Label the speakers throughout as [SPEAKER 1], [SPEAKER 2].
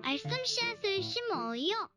[SPEAKER 1] 말씀 씨앗을 심어요.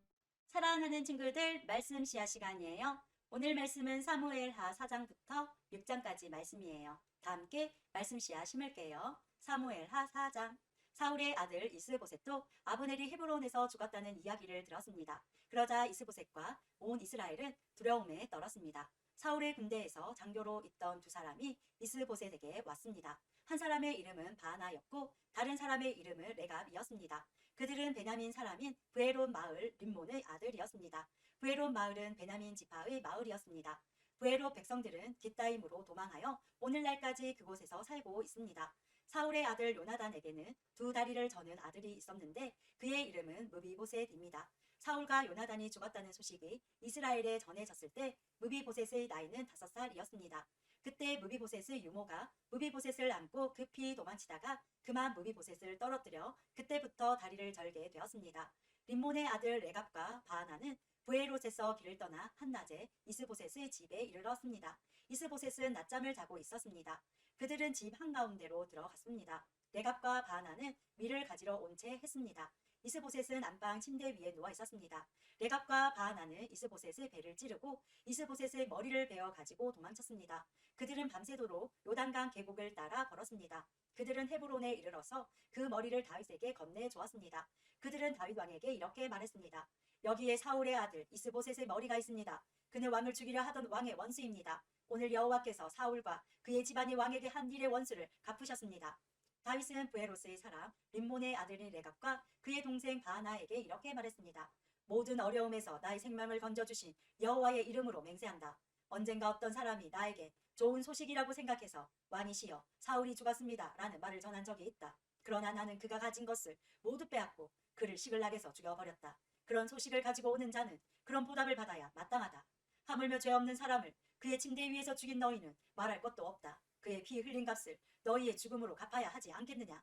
[SPEAKER 2] 사랑하는 친구들, 말씀 씨앗 시간이에요. 오늘 말씀은 사무엘하 4장부터 6장까지 말씀이에요. 다 함께 말씀 씨앗 심을게요. 사무엘하 4장. 사울의 아들 이스보셋도 아브넬이 헤브론에서 죽었다는 이야기를 들었습니다. 그러자 이스보셋과 온 이스라엘은 두려움에 떨었습니다. 사울의 군대에서 장교로 있던 두 사람이 이스보셋에게 왔습니다. 한 사람의 이름은 바나였고 다른 사람의 이름은 레갑이었습니다. 그들은 베냐민 사람인 브에롯 마을 림몬의 아들이었습니다. 브에롯 마을은 베냐민 지파의 마을이었습니다. 브에롯 백성들은 깃다임으로 도망하여 오늘날까지 그곳에서 살고 있습니다. 사울의 아들 요나단에게는 두 다리를 저는 아들이 있었는데 그의 이름은 무비보셋입니다. 사울과 요나단이 죽었다는 소식이 이스라엘에 전해졌을 때 무비보셋의 나이는 5살이었습니다. 그때 무비보셋의 유모가 무비보셋을 안고 급히 도망치다가 그만 무비보셋을 떨어뜨려 그때부터 다리를 절게 되었습니다. 림몬의 아들 레갑과 바하나는 브에롯에서 길을 떠나 한낮에 이스보셋의 집에 이르렀습니다. 이스보셋은 낮잠을 자고 있었습니다. 그들은 집 한가운데로 들어갔습니다. 레갑과 바하나는 밀을 가지러 온 채 했습니다. 이스보셋은 안방 침대 위에 누워 있었습니다. 레갑과 바하나는 이스보셋의 배를 찌르고 이스보셋의 머리를 베어 가지고 도망쳤습니다. 그들은 밤새도록 요단강 계곡을 따라 걸었습니다. 그들은 헤브론에 이르러서 그 머리를 다윗에게 건네주었습니다. 그들은 다윗 왕에게 이렇게 말했습니다. 여기에 사울의 아들 이스보셋의 머리가 있습니다. 그는 왕을 죽이려 하던 왕의 원수입니다. 오늘 여호와께서 사울과 그의 집안이 왕에게 한 일의 원수를 갚으셨습니다. 다윗은 브에롯의 사람 림몬의 아들인 레갑과 그의 동생 바하나에게 이렇게 말했습니다. 모든 어려움에서 나의 생명을 건져주신 여호와의 이름으로 맹세한다. 언젠가 어떤 사람이 나에게 좋은 소식이라고 생각해서 왕이시여 사울이 죽었습니다 라는 말을 전한 적이 있다. 그러나 나는 그가 가진 것을 모두 빼앗고 그를 시글락에서 죽여버렸다. 그런 소식을 가지고 오는 자는 그런 보답을 받아야 마땅하다. 하물며 죄 없는 사람을 그의 침대 위에서 죽인 너희는 말할 것도 없다. 그의 피 흘린 값을 너희의 죽음으로 갚아야 하지 않겠느냐.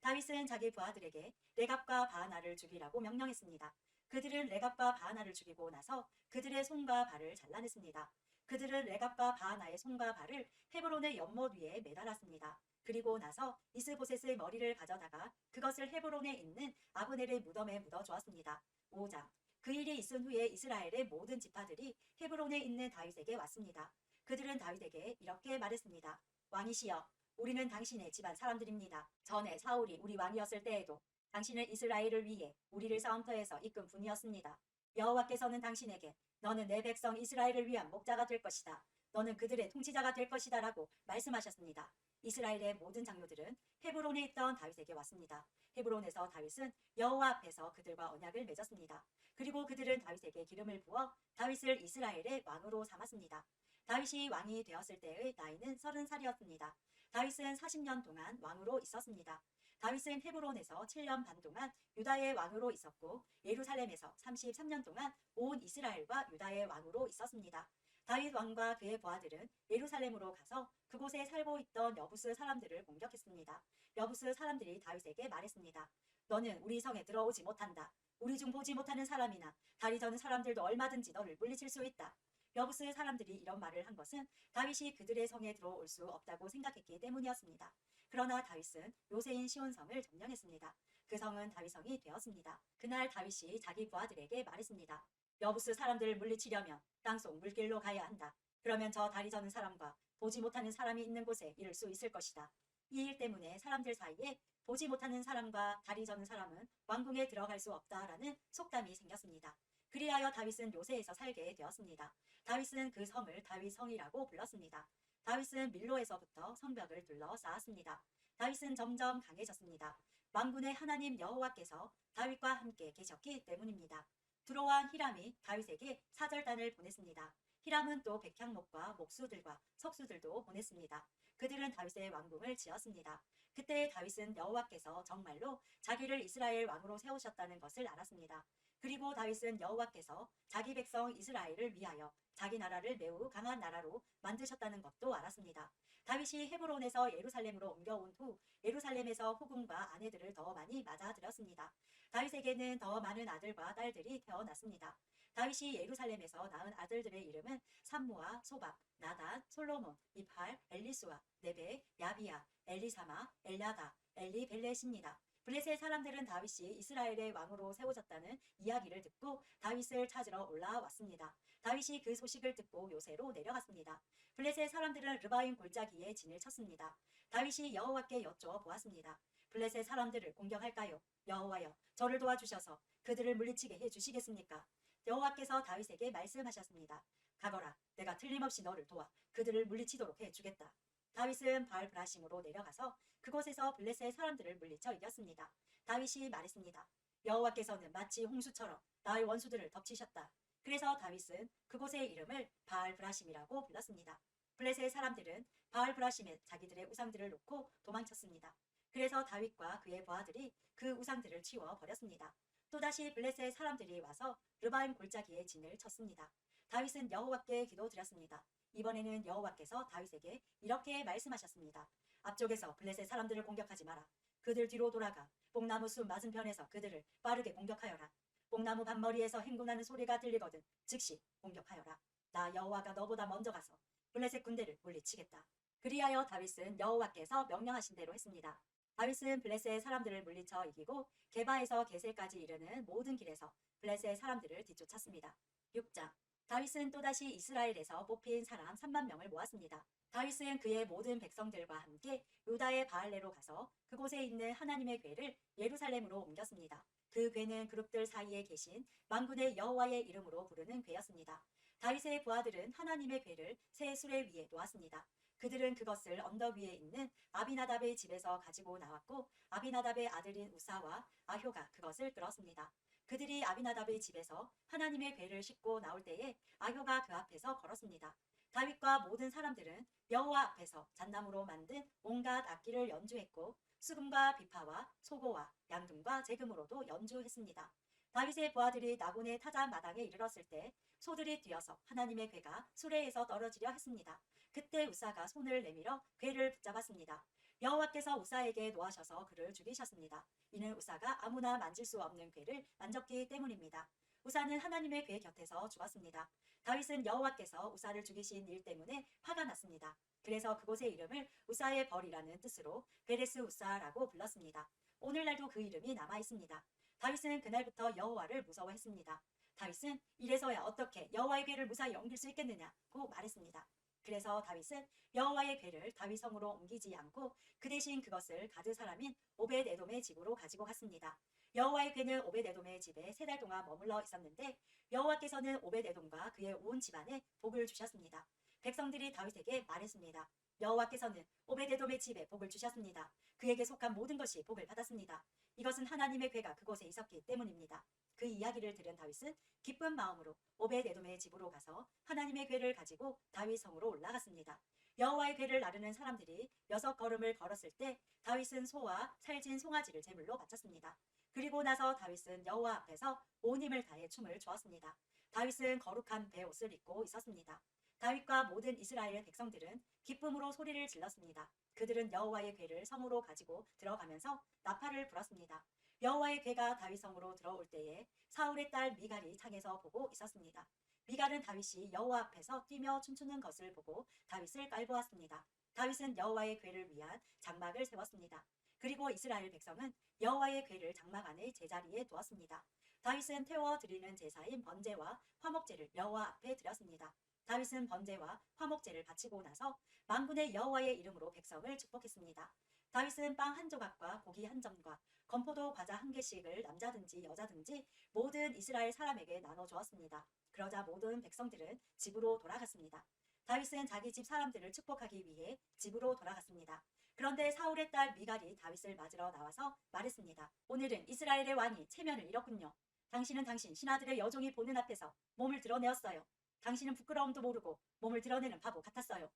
[SPEAKER 2] 다윗은 자기 부하들에게 레갑과 바하나를 죽이라고 명령했습니다. 그들은 레갑과 바하나를 죽이고 나서 그들의 손과 발을 잘라냈습니다. 그들은 레갑과 바하나의 손과 발을 헤브론의 연못 위에 매달았습니다. 그리고 나서 이스보셋의 머리를 가져다가 그것을 헤브론에 있는 아브넬의 무덤에 묻어주었습니다. 5장. 그 일이 있은 후에 이스라엘의 모든 지파들이 헤브론에 있는 다윗에게 왔습니다. 그들은 다윗에게 이렇게 말했습니다. 왕이시여, 우리는 당신의 집안 사람들입니다. 전에 사울이 우리 왕이었을 때에도 당신은 이스라엘을 위해 우리를 싸움터에서 이끈 분이었습니다. 여호와께서는 당신에게 너는 내 백성 이스라엘을 위한 목자가 될 것이다. 너는 그들의 통치자가 될 것이다 라고 말씀하셨습니다. 이스라엘의 모든 장로들은 헤브론에 있던 다윗에게 왔습니다. 헤브론에서 다윗은 여호와 앞에서 그들과 언약을 맺었습니다. 그리고 그들은 다윗에게 기름을 부어 다윗을 이스라엘의 왕으로 삼았습니다. 다윗이 왕이 되었을 때의 나이는 30살이었습니다. 다윗은 40년 동안 왕으로 있었습니다. 다윗은 헤브론에서 7년 반 동안 유다의 왕으로 있었고 예루살렘에서 33년 동안 온 이스라엘과 유다의 왕으로 있었습니다. 다윗 왕과 그의 부하들은 예루살렘으로 가서 그곳에 살고 있던 여부스 사람들을 공격했습니다. 여부스 사람들이 다윗에게 말했습니다. 너는 우리 성에 들어오지 못한다. 우리 중 보지 못하는 사람이나 다리 저는 사람들도 얼마든지 너를 물리칠 수 있다. 여부스 사람들이 이런 말을 한 것은 다윗이 그들의 성에 들어올 수 없다고 생각했기 때문이었습니다. 그러나 다윗은 요새인 시온성을 점령했습니다. 그 성은 다윗성이 되었습니다. 그날 다윗이 자기 부하들에게 말했습니다. 여부스 사람들을 물리치려면 땅속 물길로 가야 한다. 그러면 저 다리 저는 사람과 보지 못하는 사람이 있는 곳에 이를 수 있을 것이다. 이 일 때문에 사람들 사이에 보지 못하는 사람과 다리 저는 사람은 왕궁에 들어갈 수 없다라는 속담이 생겼습니다. 그리하여 다윗은 요새에서 살게 되었습니다. 다윗은 그 성을 다윗성이라고 불렀습니다. 다윗은 밀로에서부터 성벽을 둘러 쌓았습니다. 다윗은 점점 강해졌습니다. 만군의 하나님 여호와께서 다윗과 함께 계셨기 때문입니다. 두로왕 히람이 다윗에게 사절단을 보냈습니다. 히람은 또 백향목과 목수들과 석수들도 보냈습니다. 그들은 다윗의 왕궁을 지었습니다. 그때 다윗은 여호와께서 정말로 자기를 이스라엘 왕으로 세우셨다는 것을 알았습니다. 그리고 다윗은 여호와께서 자기 백성 이스라엘을 위하여 자기 나라를 매우 강한 나라로 만드셨다는 것도 알았습니다. 다윗이 헤브론에서 예루살렘으로 옮겨온 후 예루살렘에서 후궁과 아내들을 더 많이 맞아들였습니다. 다윗에게는 더 많은 아들과 딸들이 태어났습니다. 다윗이 예루살렘에서 낳은 아들들의 이름은 삼무아, 소박, 나단, 솔로몬, 미팔, 엘리수아, 네베, 야비야, 엘리사마, 엘야다, 엘리벨렛입니다. 블레셋 사람들은 다윗이 이스라엘의 왕으로 세워졌다는 이야기를 듣고 다윗을 찾으러 올라왔습니다. 다윗이 그 소식을 듣고 요새로 내려갔습니다. 블레셋 사람들은 르바임 골짜기에 진을 쳤습니다. 다윗이 여호와께 여쭤보았습니다. 블레셋 사람들을 공격할까요? 여호와여, 저를 도와주셔서 그들을 물리치게 해주시겠습니까? 여호와께서 다윗에게 말씀하셨습니다. 가거라, 내가 틀림없이 너를 도와 그들을 물리치도록 해주겠다. 다윗은 바알브라심으로 내려가서 그곳에서 블레셋 사람들을 물리쳐 이겼습니다. 다윗이 말했습니다. 여호와께서는 마치 홍수처럼 나의 원수들을 덮치셨다. 그래서 다윗은 그곳의 이름을 바알브라심이라고 불렀습니다. 블레셋 사람들은 바알브라심에 자기들의 우상들을 놓고 도망쳤습니다. 그래서 다윗과 그의 부하들이 그 우상들을 치워 버렸습니다. 또다시 블레셋 사람들이 와서 르바임 골짜기에 진을 쳤습니다. 다윗은 여호와께 기도드렸습니다. 이번에는 여호와께서 다윗에게 이렇게 말씀하셨습니다. 앞쪽에서 블레셋 사람들을 공격하지 마라. 그들 뒤로 돌아가 뽕나무 숲 맞은편에서 그들을 빠르게 공격하여라. 뽕나무 반머리에서 행군하는 소리가 들리거든 즉시 공격하여라. 나 여호와가 너보다 먼저 가서 블레셋 군대를 물리치겠다. 그리하여 다윗은 여호와께서 명령하신 대로 했습니다. 다윗은 블레셋 사람들을 물리쳐 이기고 게바에서 게셀까지 이르는 모든 길에서 블레셋 사람들을 뒤쫓았습니다. 6장. 다윗은 또다시 이스라엘에서 뽑힌 사람 3만 명을 모았습니다. 다윗은 그의 모든 백성들과 함께 유다의 바알레로 가서 그곳에 있는 하나님의 궤를 예루살렘으로 옮겼습니다. 그 궤는 그룹들 사이에 계신 만군의 여호와의 이름으로 부르는 궤였습니다. 다윗의 부하들은 하나님의 궤를 새 수레 위에 놓았습니다. 그들은 그것을 언덕 위에 있는 아비나답의 집에서 가지고 나왔고 아비나답의 아들인 우사와 아효가 그것을 끌었습니다. 그들이 아비나답의 집에서 하나님의 궤를 싣고 나올 때에 아효가 그 앞에서 걸었습니다. 다윗과 모든 사람들은 여호와 앞에서 잣나무로 만든 온갖 악기를 연주했고 수금과 비파와 소고와 양등과 재금으로도 연주했습니다. 다윗의 부하들이 나곤의 타자 마당에 이르렀을 때 소들이 뛰어서 하나님의 궤가 수레에서 떨어지려 했습니다. 그때 우사가 손을 내밀어 궤를 붙잡았습니다. 여호와께서 우사에게 노하셔서 그를 죽이셨습니다. 이는 우사가 아무나 만질 수 없는 궤를 만졌기 때문입니다. 우사는 하나님의 궤 곁에서 죽었습니다. 다윗은 여호와께서 우사를 죽이신 일 때문에 화가 났습니다. 그래서 그곳의 이름을 우사의 벌이라는 뜻으로 베레스 우사라고 불렀습니다. 오늘날도 그 이름이 남아 있습니다. 다윗은 그날부터 여호와를 무서워했습니다. 다윗은 이래서야 어떻게 여호와의 궤를 무사히 옮길 수 있겠느냐고 말했습니다. 그래서 다윗은 여호와의 궤를 다윗 성으로 옮기지 않고 그 대신 그것을 가드 사람인 오벳 에돔의 집으로 가지고 갔습니다. 여호와의 궤는 오벳 에돔의 집에 3달 동안 머물러 있었는데 여호와께서는 오벳 에돔과 그의 온 집안에 복을 주셨습니다. 백성들이 다윗에게 말했습니다. 여호와께서는 오벳 에돔의 집에 복을 주셨습니다. 그에게 속한 모든 것이 복을 받았습니다. 이것은 하나님의 궤가 그곳에 있었기 때문입니다. 그 이야기를 들은 다윗은 기쁜 마음으로 오벳 에돔의 집으로 가서 하나님의 궤를 가지고 다윗 성으로 올라갔습니다. 여호와의 궤를 나르는 사람들이 6걸음을 걸었을 때 다윗은 소와 살진 송아지를 제물로 바쳤습니다. 그리고 나서 다윗은 여호와 앞에서 온 힘을 다해 춤을 추었습니다. 다윗은 거룩한 베옷을 입고 있었습니다. 다윗과 모든 이스라엘 백성들은 기쁨으로 소리를 질렀습니다. 그들은 여호와의 궤를 성으로 가지고 들어가면서 나팔을 불었습니다. 여호와의 궤가 다윗 성으로 들어올 때에 사울의 딸 미갈이 창에서 보고 있었습니다. 미갈은 다윗이 여호와 앞에서 뛰며 춤추는 것을 보고 다윗을 깔보았습니다. 다윗은 여호와의 궤를 위한 장막을 세웠습니다. 그리고 이스라엘 백성은 여호와의 궤를 장막 안에 제자리에 두었습니다. 다윗은 태워 드리는 제사인 번제와 화목제를 여호와 앞에 드렸습니다. 다윗은 번제와 화목제를 바치고 나서 만군의 여호와의 이름으로 백성을 축복했습니다. 다윗은 빵 한 조각과 고기 한 점과 건포도 과자 한 개씩을 남자든지 여자든지 모든 이스라엘 사람에게 나눠 주었습니다. 그러자 모든 백성들은 집으로 돌아갔습니다. 다윗은 자기 집 사람들을 축복하기 위해 집으로 돌아갔습니다. 그런데 사울의 딸 미갈이 다윗을 맞으러 나와서 말했습니다. 오늘은 이스라엘의 왕이 체면을 잃었군요. 당신은 당신 신하들의 여종이 보는 앞에서 몸을 드러내었어요. 당신은 부끄러움도 모르고 몸을 드러내는 바보 같았어요.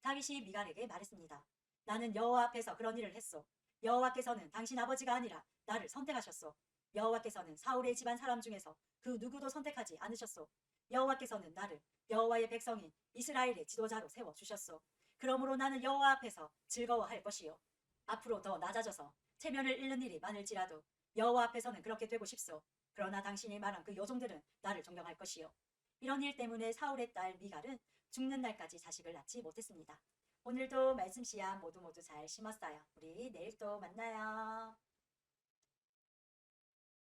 [SPEAKER 2] 다윗이 미갈에게 말했습니다. 나는 여호와 앞에서 그런 일을 했소. 여호와께서는 당신 아버지가 아니라 나를 선택하셨소. 여호와께서는 사울의 집안 사람 중에서 그 누구도 선택하지 않으셨소. 여호와께서는 나를 여호와의 백성인 이스라엘의 지도자로 세워주셨소. 그러므로 나는 여호와 앞에서 즐거워할 것이요. 앞으로 더 낮아져서 체면을 잃는 일이 많을지라도 여호와 앞에서는 그렇게 되고 싶소. 그러나 당신이 말한 그 여종들은 나를 존경할 것이요. 이런 일 때문에 사울의 딸 미갈은 죽는 날까지 자식을 낳지 못했습니다. 오늘도 말씀 씨앗 모두 잘 심었어요. 우리 내일 또 만나요.